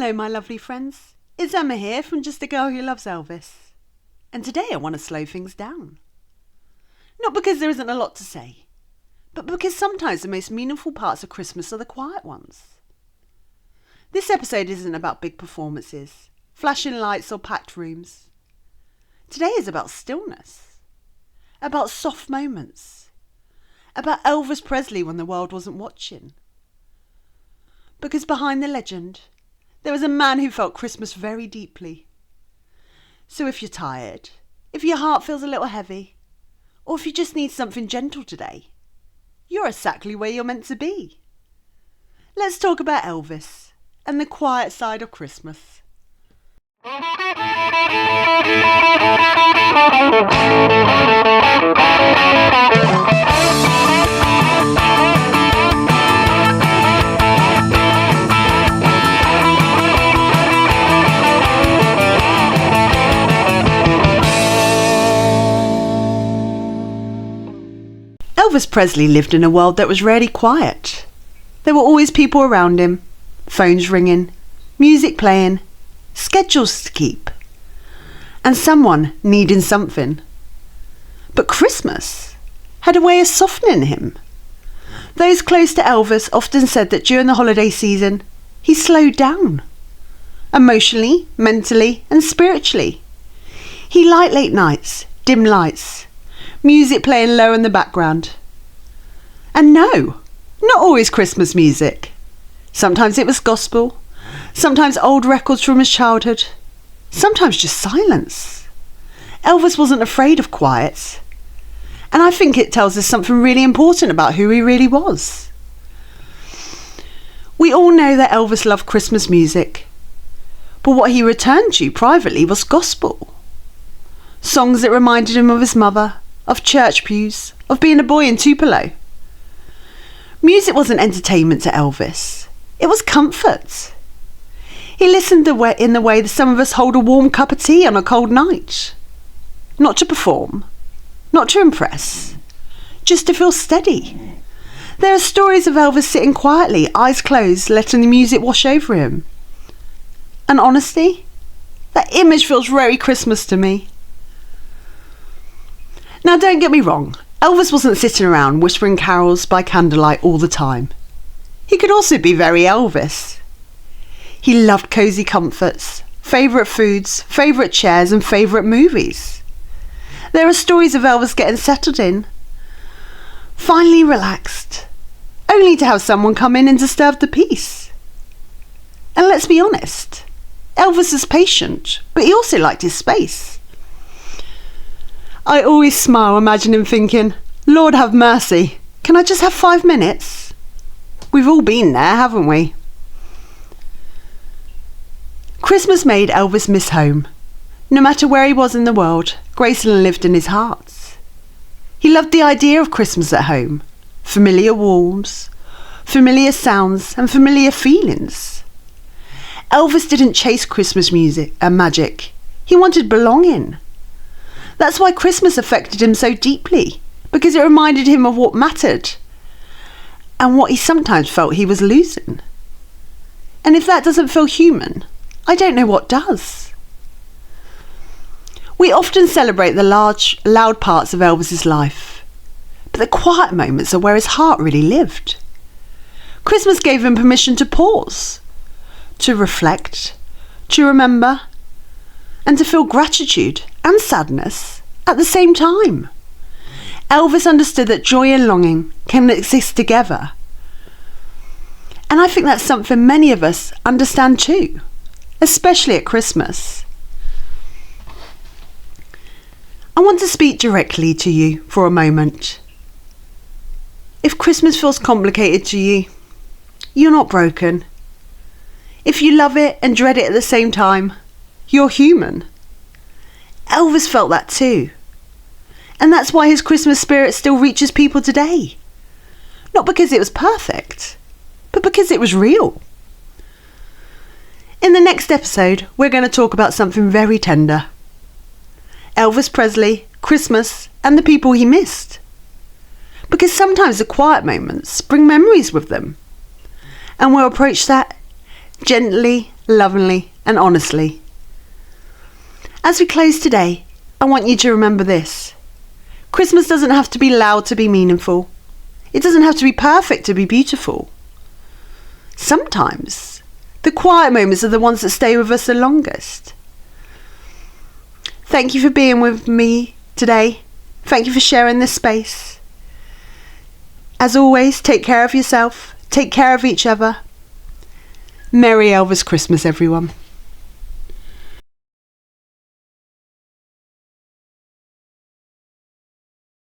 Hello, my lovely friends. It's Emma here from Just a Girl Who Loves Elvis. And today I want to slow things down. Not because there isn't a lot to say, but because sometimes the most meaningful parts of Christmas are the quiet ones. This episode isn't about big performances, flashing lights or packed rooms. Today is about stillness, about soft moments, about Elvis Presley when the world wasn't watching. Because behind the legend, there was a man who felt Christmas very deeply. So if you're tired, if your heart feels a little heavy, or if you just need something gentle today, you're exactly where you're meant to be. Let's talk about Elvis and the quiet side of Christmas. Elvis Presley lived in a world that was rarely quiet. There were always people around him, phones ringing, music playing, schedules to keep, and someone needing something. But Christmas had a way of softening him. Those close to Elvis often said that during the holiday season, he slowed down. Emotionally, mentally, and spiritually. He liked late nights, dim lights, music playing low in the background. And no, not always Christmas music. Sometimes it was gospel, sometimes old records from his childhood, sometimes just silence. Elvis wasn't afraid of quiet, and I think it tells us something really important about who he really was. We all know that Elvis loved Christmas music, but what he returned to privately was gospel. Songs that reminded him of his mother, of church pews, of being a boy in Tupelo. Music wasn't entertainment to Elvis, it was comfort. He listened in the way that some of us hold a warm cup of tea on a cold night. Not to perform, not to impress, just to feel steady. There are stories of Elvis sitting quietly, eyes closed, letting the music wash over him. And honestly, that image feels very Christmas to me. Now don't get me wrong, Elvis wasn't sitting around whispering carols by candlelight all the time. He could also be very Elvis. He loved cosy comforts, favourite foods, favourite chairs and favourite movies. There are stories of Elvis getting settled in, finally relaxed, only to have someone come in and disturb the peace. And let's be honest, Elvis is patient, but he also liked his space. I always smile, imagining thinking, Lord have mercy, can I just have 5 minutes? We've all been there, haven't we? Christmas made Elvis miss home. No matter where he was in the world, Graceland lived in his heart. He loved the idea of Christmas at home, familiar warmth, familiar sounds and familiar feelings. Elvis didn't chase Christmas music and magic. He wanted belonging. That's why Christmas affected him so deeply, because it reminded him of what mattered and what he sometimes felt he was losing. And if that doesn't feel human, I don't know what does. We often celebrate the large, loud parts of Elvis's life, but the quiet moments are where his heart really lived. Christmas gave him permission to pause, to reflect, to remember, and to feel gratitude and sadness at the same time. Elvis understood that joy and longing can exist together. And I think that's something many of us understand too, especially at Christmas. I want to speak directly to you for a moment. If Christmas feels complicated to you, you're not broken. If you love it and dread it at the same time, you're human. Elvis felt that too. And that's why his Christmas spirit still reaches people today. Not because it was perfect, but because it was real. In the next episode, we're going to talk about something very tender. Elvis Presley, Christmas, and the people he missed. Because sometimes the quiet moments bring memories with them. And we'll approach that gently, lovingly and honestly. As we close today, I want you to remember this. Christmas doesn't have to be loud to be meaningful. It doesn't have to be perfect to be beautiful. Sometimes the quiet moments are the ones that stay with us the longest. Thank you for being with me today. Thank you for sharing this space. As always, take care of yourself. Take care of each other. Merry Elvis Christmas, everyone.